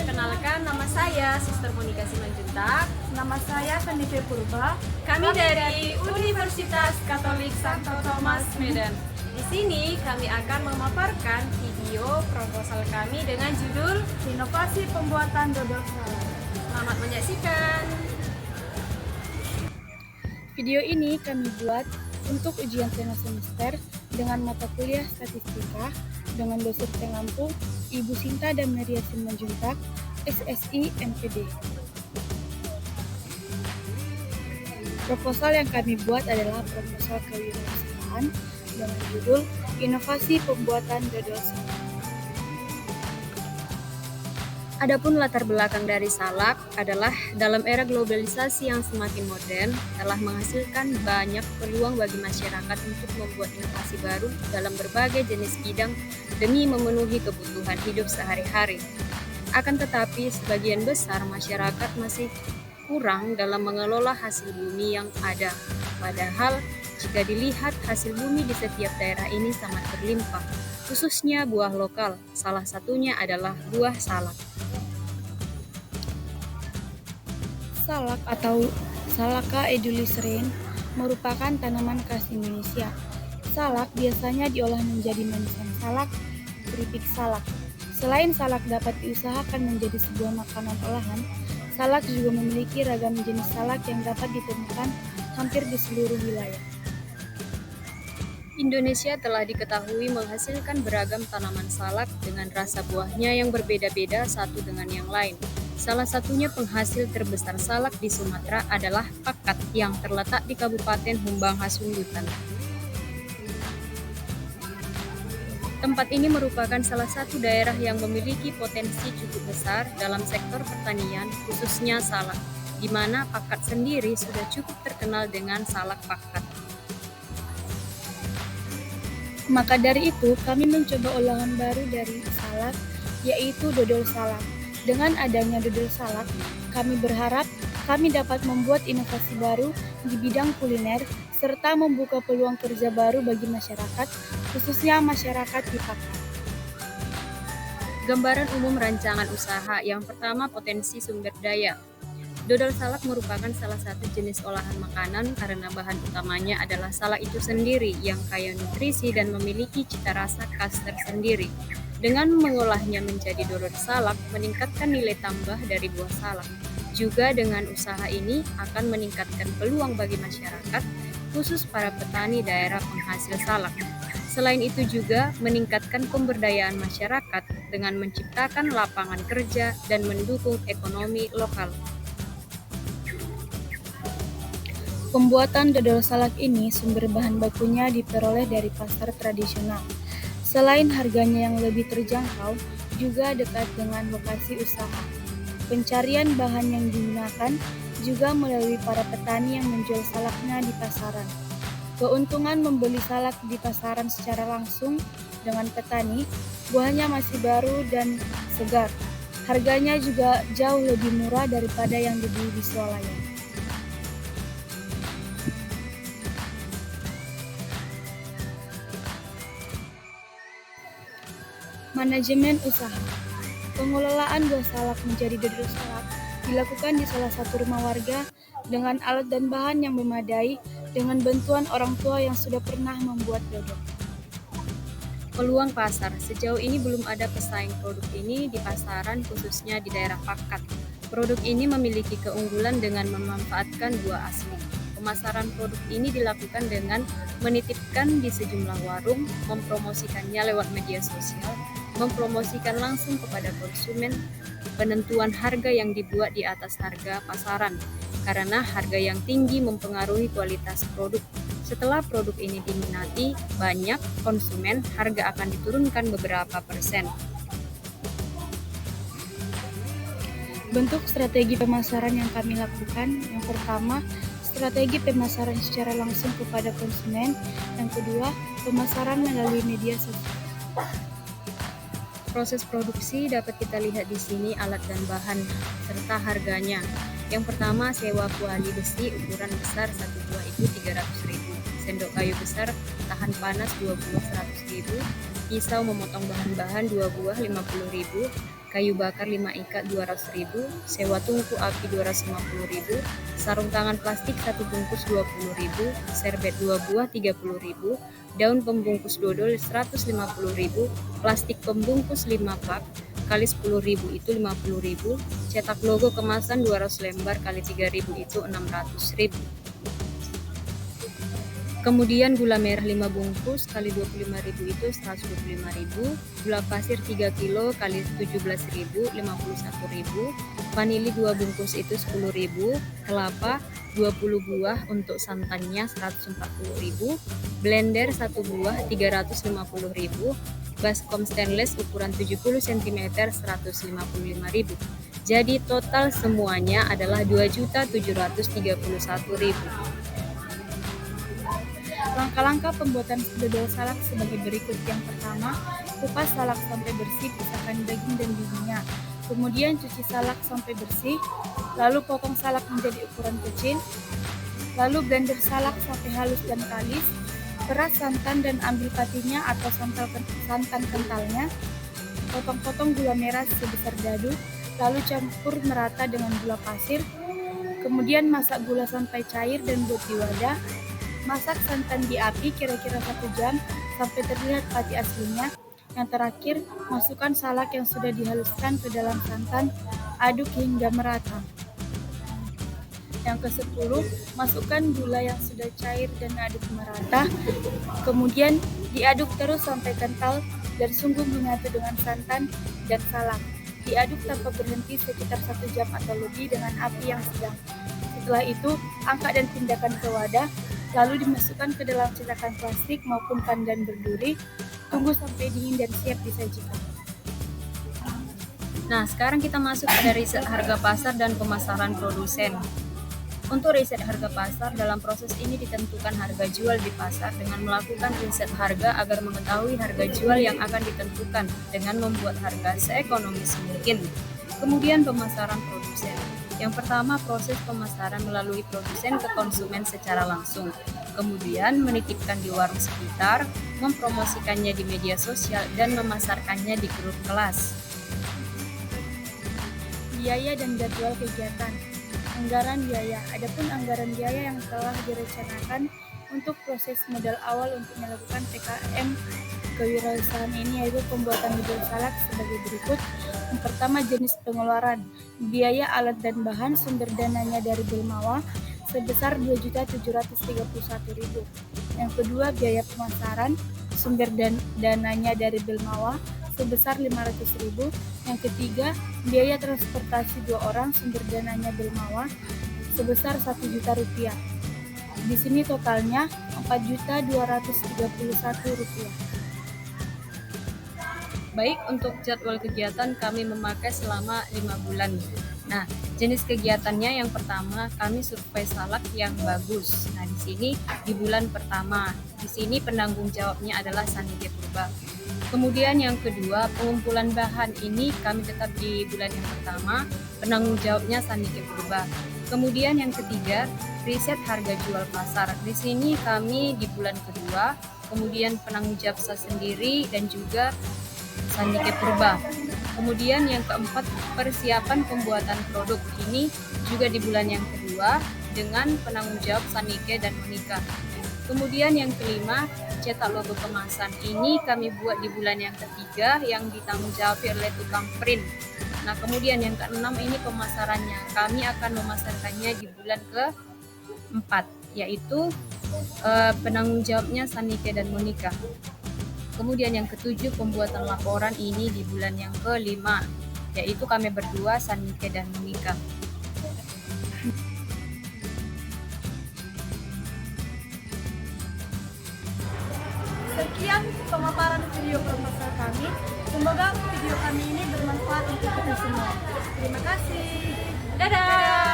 Perkenalkan, nama saya Sister Monika Simanjuntak. Nama saya Kanife Purba. Kami dari Universitas Katolik Santo Thomas Medan. Di sini kami akan memaparkan video proposal kami dengan judul Inovasi Pembuatan Dodol Salad. Selamat menyaksikan. Video ini kami buat untuk ujian tengah semester dengan mata kuliah statistika dengan dosen pengampu Ibu Sinta dan Maria Simanjuntak, SSI MPD. Proposal yang kami buat adalah proposal kewirausahaan dengan judul Inovasi Pembuatan Dodol Salad. Adapun latar belakang dari salak adalah dalam era globalisasi yang semakin modern telah menghasilkan banyak peluang bagi masyarakat untuk membuat inovasi baru dalam berbagai jenis bidang demi memenuhi kebutuhan hidup sehari-hari. Akan tetapi sebagian besar masyarakat masih kurang dalam mengelola hasil bumi yang ada. Padahal jika dilihat hasil bumi di setiap daerah ini sangat berlimpah, khususnya buah lokal. Salah satunya adalah buah salak. Salak atau Salaka eduliseren merupakan tanaman khas Indonesia. Salak biasanya diolah menjadi manisan salak, keripik salak. Selain salak dapat diusahakan menjadi sebuah makanan olahan, salak juga memiliki ragam jenis salak yang dapat ditemukan hampir di seluruh wilayah. Indonesia telah diketahui menghasilkan beragam tanaman salak dengan rasa buahnya yang berbeda-beda satu dengan yang lain. Salah satunya penghasil terbesar salak di Sumatera adalah Pakat yang terletak di Kabupaten Humbang Hasundutan. Tempat ini merupakan salah satu daerah yang memiliki potensi cukup besar dalam sektor pertanian, khususnya salak, di mana Pakat sendiri sudah cukup terkenal dengan salak Pakat. Maka dari itu, kami mencoba olahan baru dari salak, yaitu dodol salak. Dengan adanya dodol salak, kami berharap kami dapat membuat inovasi baru di bidang kuliner serta membuka peluang kerja baru bagi masyarakat, khususnya masyarakat di Pakat. Gambaran umum rancangan usaha yang pertama, potensi sumber daya. Dodol salak merupakan salah satu jenis olahan makanan karena bahan utamanya adalah salak itu sendiri yang kaya nutrisi dan memiliki cita rasa khas tersendiri. Dengan mengolahnya menjadi dodol salak, meningkatkan nilai tambah dari buah salak. Juga dengan usaha ini akan meningkatkan peluang bagi masyarakat, khusus para petani daerah penghasil salak. Selain itu juga meningkatkan pemberdayaan masyarakat dengan menciptakan lapangan kerja dan mendukung ekonomi lokal. Pembuatan dodol salak ini sumber bahan bakunya diperoleh dari pasar tradisional. Selain harganya yang lebih terjangkau, juga dekat dengan lokasi usaha. Pencarian bahan yang digunakan juga melalui para petani yang menjual salaknya di pasaran. Keuntungan membeli salak di pasaran secara langsung dengan petani, buahnya masih baru dan segar. Harganya juga jauh lebih murah daripada yang dibeli di swalayan. Manajemen usaha. Pengelolaan buah salak menjadi dodol salak dilakukan di salah satu rumah warga dengan alat dan bahan yang memadai dengan bantuan orang tua yang sudah pernah membuat dodol. Peluang pasar. Sejauh ini belum ada pesaing produk ini di pasaran, khususnya di daerah Pakat. Produk ini memiliki keunggulan dengan memanfaatkan buah asli. Pemasaran produk ini dilakukan dengan menitipkan di sejumlah warung, mempromosikannya lewat media sosial, mempromosikan langsung kepada konsumen. Penentuan harga yang dibuat di atas harga pasaran, karena harga yang tinggi mempengaruhi kualitas produk. Setelah produk ini diminati banyak konsumen, harga akan diturunkan beberapa persen. Bentuk strategi pemasaran yang kami lakukan, yang pertama, strategi pemasaran secara langsung kepada konsumen, yang kedua, pemasaran melalui media sosial. Proses produksi dapat kita lihat di sini alat dan bahan serta harganya. Yang pertama, sewa kuali besi ukuran besar 1 buah itu 300.000. Sendok kayu besar tahan panas 2 buah 100.000. Pisau memotong bahan-bahan 2 buah 50.000. kayu bakar 5 ikat 200.000, sewa tungku api 250.000, sarung tangan plastik 1 bungkus 20.000, serbet 2 buah 30.000, daun pembungkus dodol 150.000, plastik pembungkus 5 pak, kali 10.000 itu 50.000, cetak logo kemasan 200 lembar kali 3.000 itu 600.000. Kemudian gula merah 5 bungkus kali 25.000 itu 125.000, gula pasir 3 kilo kali 17.000 51.000, vanili 2 bungkus itu 10.000, kelapa 20 buah untuk santannya 140.000, blender 1 buah 350.000, baskom stainless ukuran 70 cm 155.000. Jadi total semuanya adalah 2.731.000. Langkah-langkah pembuatan dodol salak sebagai berikut. Yang pertama, kupas salak sampai bersih, pisahkan daging dan bijinya. Kemudian cuci salak sampai bersih, lalu potong salak menjadi ukuran kecil. Lalu blender salak sampai halus dan kalis. Peras santan dan ambil patinya atau santan kentalnya. Potong-potong gula merah sebesar dadu, lalu campur merata dengan gula pasir. Kemudian masak gula sampai cair dan buat di wadah. Masak santan di api kira-kira 1 jam sampai terlihat pati aslinya. Yang terakhir, masukkan salak yang sudah dihaluskan ke dalam santan, aduk hingga merata. Yang ke-10, masukkan gula yang sudah cair dan aduk merata. Kemudian diaduk terus sampai kental dan sungguh menyatu dengan santan dan salak. Diaduk tanpa berhenti sekitar 1 jam atau lebih dengan api yang sedang. Setelah itu, angkat dan pindahkan ke wadah. Lalu dimasukkan ke dalam cetakan plastik maupun pandan berduri. Tunggu sampai dingin dan siap disajikan. Nah, sekarang kita masuk pada riset harga pasar dan pemasaran produsen. Untuk riset harga pasar, dalam proses ini ditentukan harga jual di pasar dengan melakukan riset harga agar mengetahui harga jual yang akan ditentukan dengan membuat harga seekonomis mungkin. Kemudian pemasaran produsen. Yang pertama, proses pemasaran melalui produsen ke konsumen secara langsung. Kemudian menitipkan di warung sekitar, mempromosikannya di media sosial, dan memasarkannya di grup kelas. Biaya dan jadwal kegiatan. Anggaran biaya. Adapun anggaran biaya yang telah direncanakan untuk proses modal awal untuk melakukan PKM kewirausahaan ini yaitu pembuatan dodol salak sebagai berikut. Yang pertama, jenis pengeluaran. Biaya alat dan bahan sumber dananya dari Belmawa sebesar 2.731.000. Yang kedua, biaya pemasaran sumber dananya dari Belmawa sebesar 500.000. Yang ketiga, biaya transportasi 2 orang sumber dananya Belmawa sebesar 1 juta rupiah. Di sini totalnya 4.231.000 rupiah. Baik, untuk jadwal kegiatan kami memakai selama 5 bulan. Nah, jenis kegiatannya yang pertama, kami survei salak yang bagus. Nah, di sini di bulan pertama, di sini penanggung jawabnya adalah Sanike Purba. Kemudian yang kedua, pengumpulan bahan ini kami tetap di bulan yang pertama, penanggung jawabnya Sanike Purba. Kemudian yang ketiga, riset harga jual pasar. Di sini kami di bulan kedua, kemudian penanggung jawab saya sendiri dan juga Sanike Purba. Kemudian yang keempat, persiapan pembuatan produk ini juga di bulan yang kedua dengan penanggung jawab Sanike dan Monika. Kemudian yang kelima, cetak logo kemasan ini kami buat di bulan yang ketiga yang ditanggung jawab oleh tukang print. Nah, kemudian yang keenam ini pemasarannya. Kami akan memasarkannya di bulan keempat, yaitu penanggung jawabnya Sanike dan Monika. Kemudian yang ketujuh, pembuatan laporan ini di bulan yang kelima, yaitu kami berdua, Sanike dan Monika. Sekian pemaparan video proposal kami. Semoga video kami ini bermanfaat untuk kita semua. Terima kasih. Dadah!